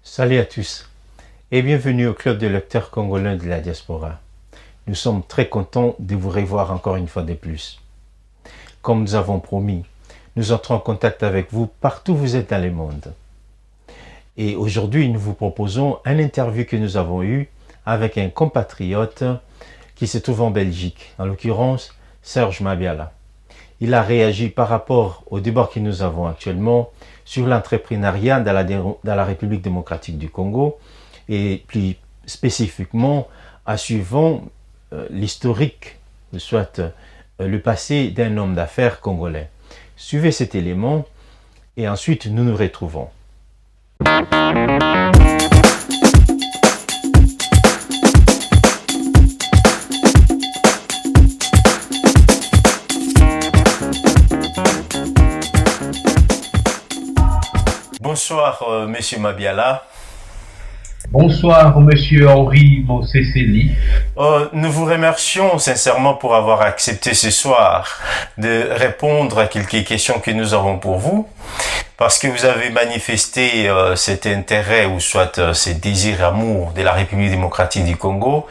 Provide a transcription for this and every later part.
Salut à tous et bienvenue au Club de lecteurs congolais de la diaspora. Nous sommes très contents de vous revoir encore une fois de plus. Comme nous avons promis, nous entrons en contact avec vous partout où vous êtes dans le monde. Et aujourd'hui, nous vous proposons un interview que nous avons eu avec un compatriote qui se trouve en Belgique, en l'occurrence Serge Mabiala. Il a réagi par rapport au débat que nous avons actuellement sur l'entrepreneuriat dans la République démocratique du Congo et plus spécifiquement en suivant l'historique, soit le passé d'un homme d'affaires congolais. Suivez cet élément et ensuite nous nous retrouvons. Bonsoir, Monsieur Mabiala. Bonsoir, Monsieur Henri Moseseli. Nous vous remercions sincèrement pour avoir accepté ce soir de répondre à quelques questions que nous avons pour vous, parce que vous avez manifesté cet intérêt ou soit ce désir amour de la République démocratique du Congo,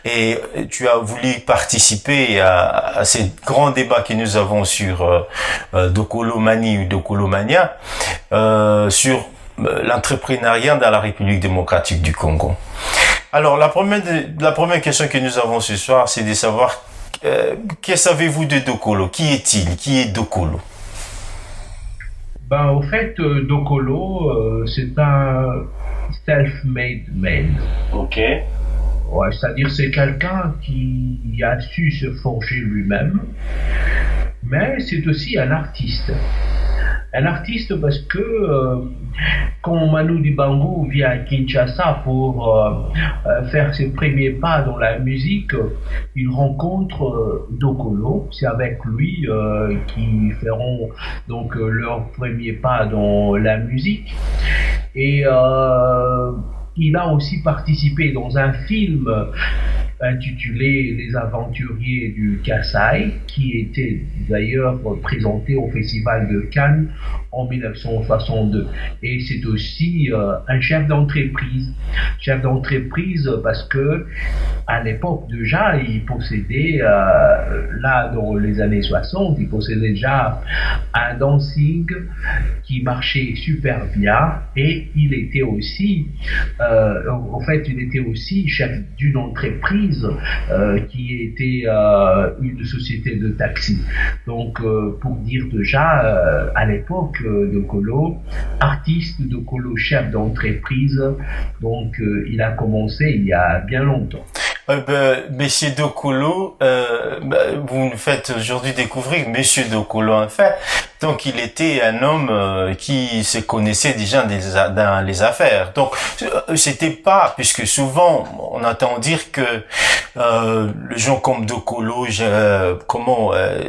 et tu as voulu participer à ces grands débats que nous avons sur Dokolomanie ou Dokolomania, sur l'entrepreneuriat dans la République démocratique du Congo. Alors, la première question que nous avons ce soir, c'est de savoir que savez-vous de Dokolo? Qui est-il? Qui est Dokolo? Au fait, Dokolo, c'est un self-made man. Ok. Ouais, c'est-à-dire c'est quelqu'un qui a su se forger lui-même, mais c'est aussi un artiste. Un artiste parce que quand Manu Dibango vient à Kinshasa pour faire ses premiers pas dans la musique, il rencontre Dokolo. C'est avec lui qu'ils feront donc leurs premiers pas dans la musique. Et il a aussi participé dans un film intitulé Les Aventuriers du Kasaï, qui était d'ailleurs présenté au Festival de Cannes en 1962. Et c'est aussi un chef d'entreprise. Chef d'entreprise parce que à l'époque déjà, il possédait, là dans les années 60, il possédait déjà un dancing qui marchait super bien, et il était aussi, en fait, il était aussi chef d'une entreprise qui était une société de taxi. Donc, pour dire déjà, à l'époque, Dokolo, artiste, Dokolo, chef d'entreprise, donc il a commencé il y a bien longtemps. Monsieur Dokolo, vous nous faites aujourd'hui découvrir Monsieur Dokolo en fait. Donc il était un homme qui se connaissait déjà dans les affaires. Donc c'était pas, puisque souvent on entend dire que les gens comme Dokolo,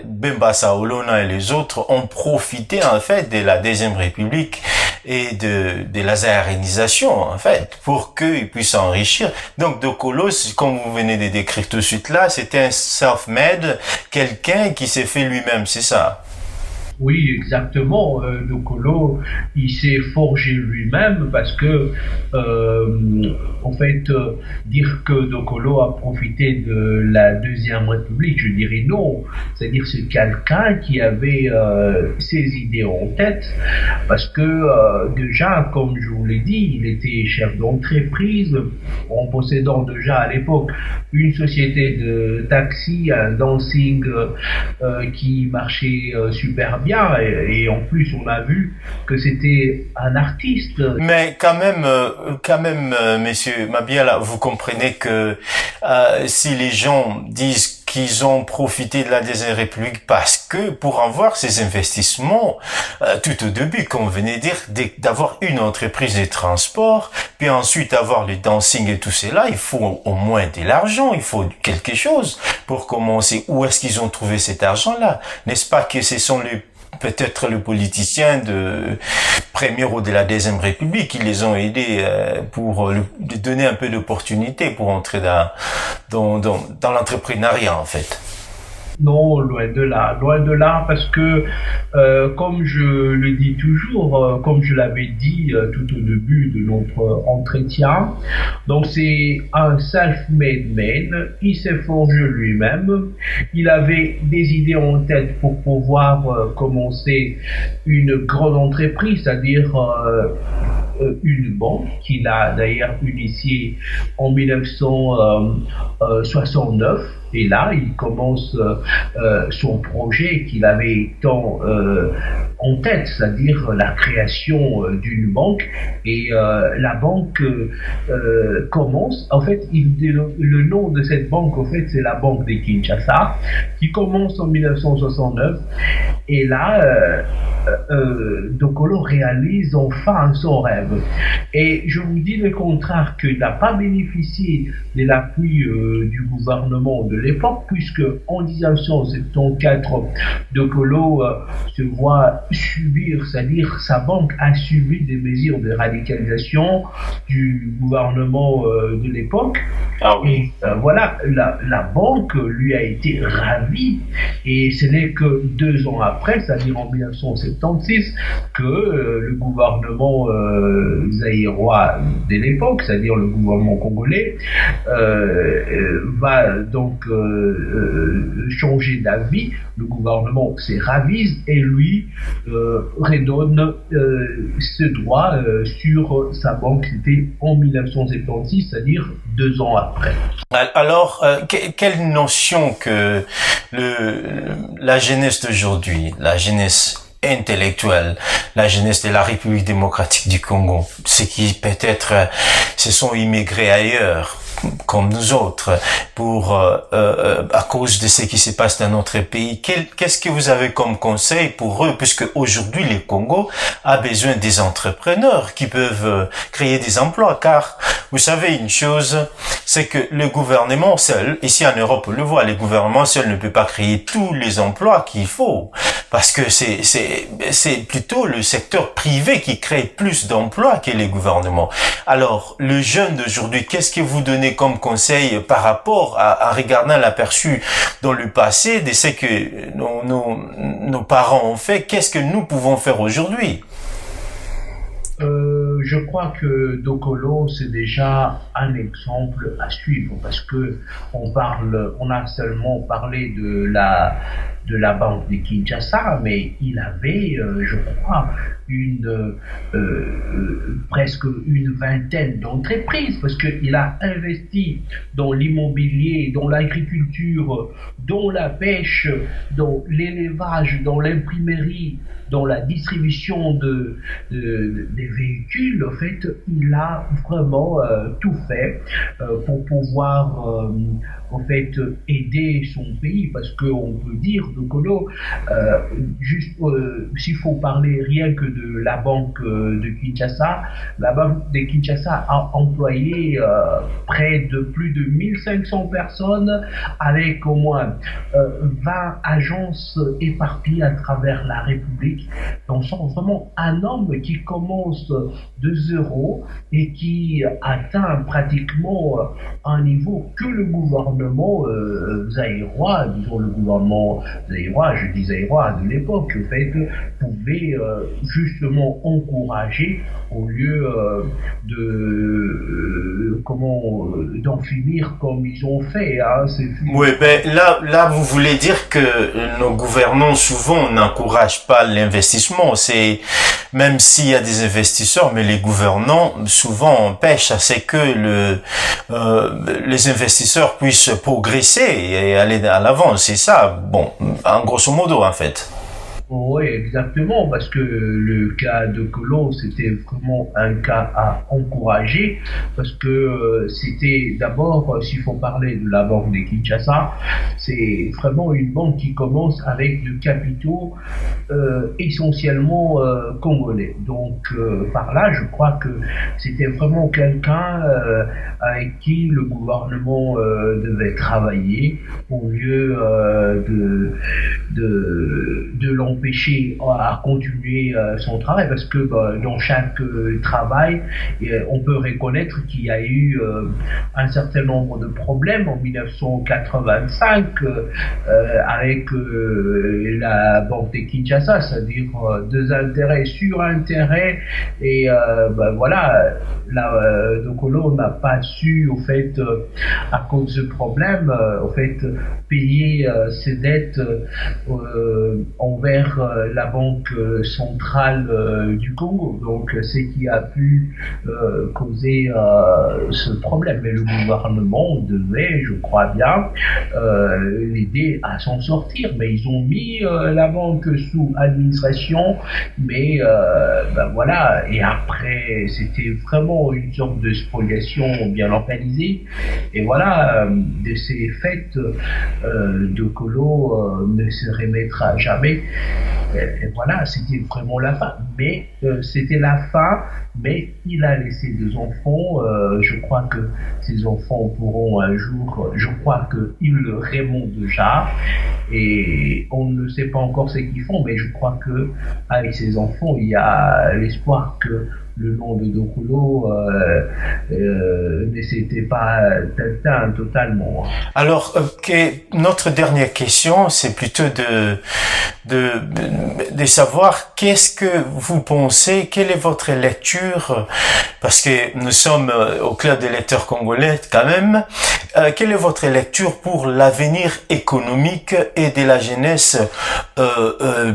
Bemba Saolona et les autres ont profité en fait de la Deuxième République et de la zaharénisation en fait pour qu'ils puissent s'enrichir. Donc Dokolo, comme vous venez de décrire tout de suite là, c'était un self-made, quelqu'un qui s'est fait lui-même, c'est ça? Oui, exactement. Dokolo, il s'est forgé lui-même parce que, en fait, dire que Dokolo a profité de la Deuxième République, je dirais non. C'est-à-dire c'est quelqu'un qui avait ses idées en tête parce que déjà, comme je vous l'ai dit, il était chef d'entreprise en possédant déjà à l'époque une société de taxi, un dancing qui marchait super bien. Et en plus, on a vu que c'était un artiste. Mais quand même, Monsieur Mabiala, vous comprenez que si les gens disent qu'ils ont profité de la Deuxième République parce que pour avoir ces investissements, tout au début, comme vous venez de dire, d'avoir une entreprise de transport, puis ensuite avoir le dancing et tout cela, il faut au moins de l'argent, il faut quelque chose pour commencer. Où est-ce qu'ils ont trouvé cet argent-là? N'est-ce pas que ce sont peut-être les politiciens de première ou de la Deuxième République qui les ont aidés pour donner un peu d'opportunité pour entrer dans l'entrepreneuriat en fait. Non, loin de là, parce que comme je le dis toujours, comme je l'avais dit tout au début de notre entretien, donc c'est un self-made man, il s'est forgé lui-même, il avait des idées en tête pour pouvoir commencer une grande entreprise, c'est-à-dire une banque qu'il a d'ailleurs initiée en 1969. Et là, il commence son projet qu'il avait tant en tête, c'est-à-dire la création d'une banque. Et la banque commence, en fait, le nom de cette banque, en fait, c'est la Banque de Kinshasa, qui commence en 1969. Et là, Dokolo réalise enfin son rêve. Et je vous dis le contraire, qu'il n'a pas bénéficié de l'appui du gouvernement de l'époque, puisque en 1974, Dokolo se voit subir, c'est-à-dire sa banque a subi des mesures de radicalisation du gouvernement de l'époque. Ah oui. Et voilà, la banque lui a été ravie, et ce n'est que 2 ans après, c'est-à-dire en 1976, que le gouvernement zaïrois de l'époque, c'est-à-dire le gouvernement congolais, va donc changer d'avis. Le gouvernement se ravise et lui redonne ce droit sur sa banque. C'était en 1976, c'est-à-dire 2 ans après. Alors, quelle notion que la jeunesse d'aujourd'hui, la jeunesse intellectuelle, la jeunesse de la République démocratique du Congo, ceux qui peut-être se sont immigrés ailleurs, comme nous autres, à cause de ce qui se passe dans notre pays. Qu'est-ce que vous avez comme conseil pour eux, puisque aujourd'hui le Congo a besoin des entrepreneurs qui peuvent créer des emplois, car vous savez une chose, c'est que le gouvernement seul, ici en Europe on le voit, le gouvernement seul ne peut pas créer tous les emplois qu'il faut, parce que c'est plutôt le secteur privé qui crée plus d'emplois que les gouvernements. Alors, le jeune d'aujourd'hui, qu'est-ce que vous donnez comme conseil par rapport à regardant l'aperçu dans le passé de ce que nos parents ont fait? Qu'est-ce que nous pouvons faire aujourd'hui? Je crois que Dokolo, c'est déjà un exemple à suivre, parce que on a seulement parlé de la banque de Kinshasa, mais il avait, je crois, presque une vingtaine d'entreprises, parce qu'il a investi dans l'immobilier, dans l'agriculture, dans la pêche, dans l'élevage, dans l'imprimerie, dans la distribution des véhicules. En fait, il a vraiment tout fait pour pouvoir en fait aider son pays, parce qu'on peut dire de Kolo, juste s'il faut parler rien que de la banque de Kinshasa, la banque de Kinshasa a employé près de plus de 1500 personnes, avec au moins 20 agences éparpillées à travers la République. On sent vraiment un homme qui commence de zéro et qui atteint pratiquement un niveau que le gouvernement zaïrois, disons le gouvernement zaïrois, je dis zaïrois de l'époque, en fait, pouvait justement encourager, au lieu d'en finir comme ils ont fait. Hein, oui, ben là, vous voulez dire que nos gouvernants souvent n'encouragent pas l'investissement. C'est même s'il y a des investisseurs, mais les gouvernants souvent empêchent à ce que les investisseurs puissent progresser et aller à l'avant. C'est ça, bon, en grosso modo en fait. Oui, exactement, parce que le cas de Kolo, c'était vraiment un cas à encourager, parce que c'était d'abord, s'il faut parler de la banque de Kinshasa, c'est vraiment une banque qui commence avec de capitaux essentiellement congolais. Donc par là, je crois que c'était vraiment quelqu'un avec qui le gouvernement devait travailler, au lieu de l'empêcher à continuer son travail, parce que dans chaque travail, on peut reconnaître qu'il y a eu un certain nombre de problèmes en 1985 avec la banque de Kinshasa, c'est-à-dire des intérêts sur intérêts, et voilà, Dokolo n'a pas su, au fait, à cause de ce problème, au fait, payer ses dettes envers la banque centrale du Congo. Donc, c'est qui a pu causer ce problème. Mais le gouvernement devait, je crois bien, l'aider à s'en sortir. Mais ils ont mis la banque sous administration. Mais voilà. Et après, c'était vraiment une sorte de spoliation bien organisée. Et voilà, de ces faits, Dokolo ne se remettra jamais. Et voilà, c'était vraiment la fin. Mais c'était la fin, mais il a laissé deux enfants. Je crois que ces enfants pourront un jour, je crois qu'ils le remontent déjà. Et on ne sait pas encore ce qu'ils font, mais je crois que avec ces enfants, il y a l'espoir que le nom de Dokolo ne s'était pas atteint totalement. Alors, notre dernière question, c'est plutôt de savoir qu'est-ce que vous pensez, quelle est votre lecture, parce que nous sommes au Club des lecteurs congolais quand même, quelle est votre lecture pour l'avenir économique et de la jeunesse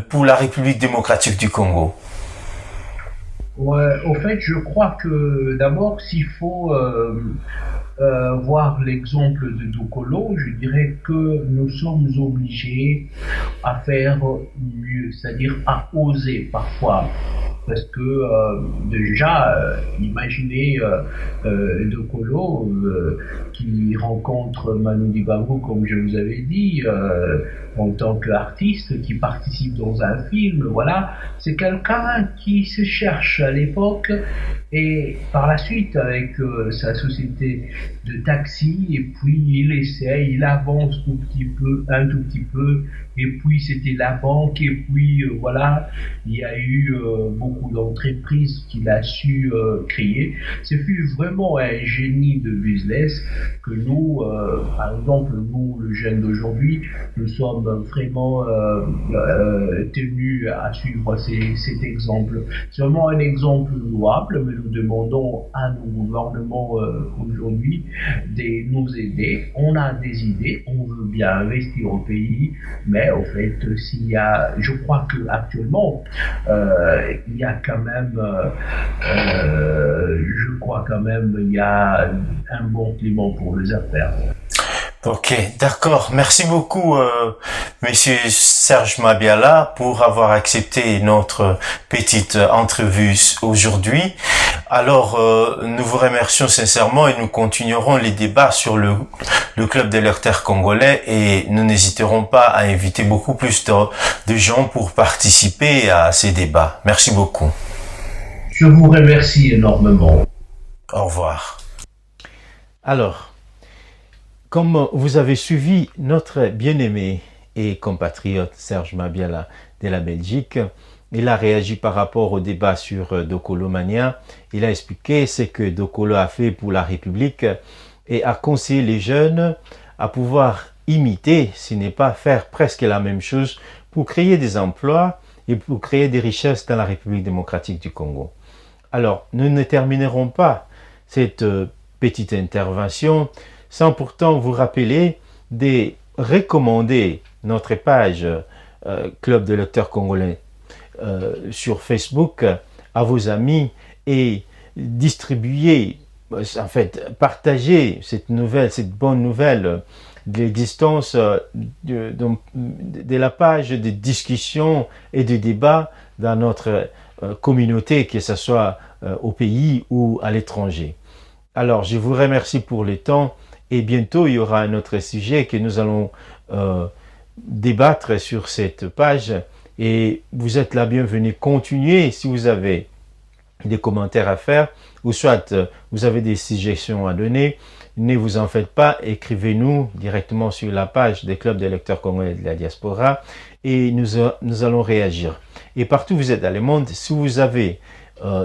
pour la République démocratique du Congo? Ouais, au fait, je crois que d'abord, s'il faut voir l'exemple de Dokolo, je dirais que nous sommes obligés à faire mieux, c'est-à-dire à oser parfois. Parce que déjà, imaginez Dokolo qui rencontre Manu Dibango, comme je vous avais dit, en tant qu'artiste, qui participe dans un film, voilà. C'est quelqu'un qui se cherche à l'époque, et par la suite, avec sa société de taxi, et puis il essaie, il avance tout petit peu, un tout petit peu, et puis c'était la banque, et puis voilà, il y a eu beaucoup d'entreprises qu'il a su créer. Ce fut vraiment un génie de business que nous, par exemple, nous, le jeune d'aujourd'hui, nous sommes vraiment tenus à suivre cet exemple. C'est vraiment un exemple louable, mais nous demandons à nos gouvernements aujourd'hui de nous aider. On a des idées, on veut bien investir au pays, mais au fait, s'il y a, je crois que actuellement, il y a quand même, je crois quand même, il y a un bon climat pour les affaires. Ok, d'accord. Merci beaucoup, Monsieur Serge Mabiala, pour avoir accepté notre petite entrevue aujourd'hui. Alors, nous vous remercions sincèrement et nous continuerons les débats sur le Club des lecteurs congolais, et nous n'hésiterons pas à inviter beaucoup plus de gens pour participer à ces débats. Merci beaucoup. Je vous remercie énormément. Au revoir. Alors, comme vous avez suivi notre bien-aimé et compatriote Serge Mabiala de la Belgique, il a réagi par rapport au débat sur Dokolo Mania. Il a expliqué ce que Dokolo a fait pour la République et a conseillé les jeunes à pouvoir imiter, si n'est pas faire presque la même chose, pour créer des emplois et pour créer des richesses dans la République démocratique du Congo. Alors, nous ne terminerons pas cette petite intervention sans pourtant vous rappeler de recommander notre page Club de lecteurs congolais sur Facebook à vos amis et distribuer, en fait, partager cette nouvelle, cette bonne nouvelle de l'existence de la page de discussion et de débat dans notre communauté, que ce soit au pays ou à l'étranger. Alors, je vous remercie pour le temps. Et bientôt, il y aura un autre sujet que nous allons débattre sur cette page. Et vous êtes la bienvenue. Continuez, si vous avez des commentaires à faire, ou soit vous avez des suggestions à donner, ne vous en faites pas, écrivez-nous directement sur la page des clubs des lecteurs congolais de la diaspora et nous allons réagir. Et partout où vous êtes dans le monde, si vous avez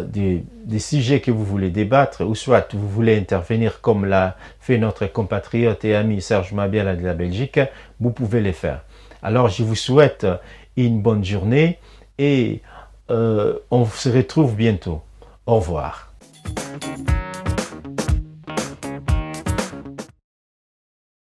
des sujets que vous voulez débattre, ou soit vous voulez intervenir comme l'a fait notre compatriote et ami Serge Mabiala de la Belgique, vous pouvez les faire. Alors je vous souhaite une bonne journée et on se retrouve bientôt. Au revoir.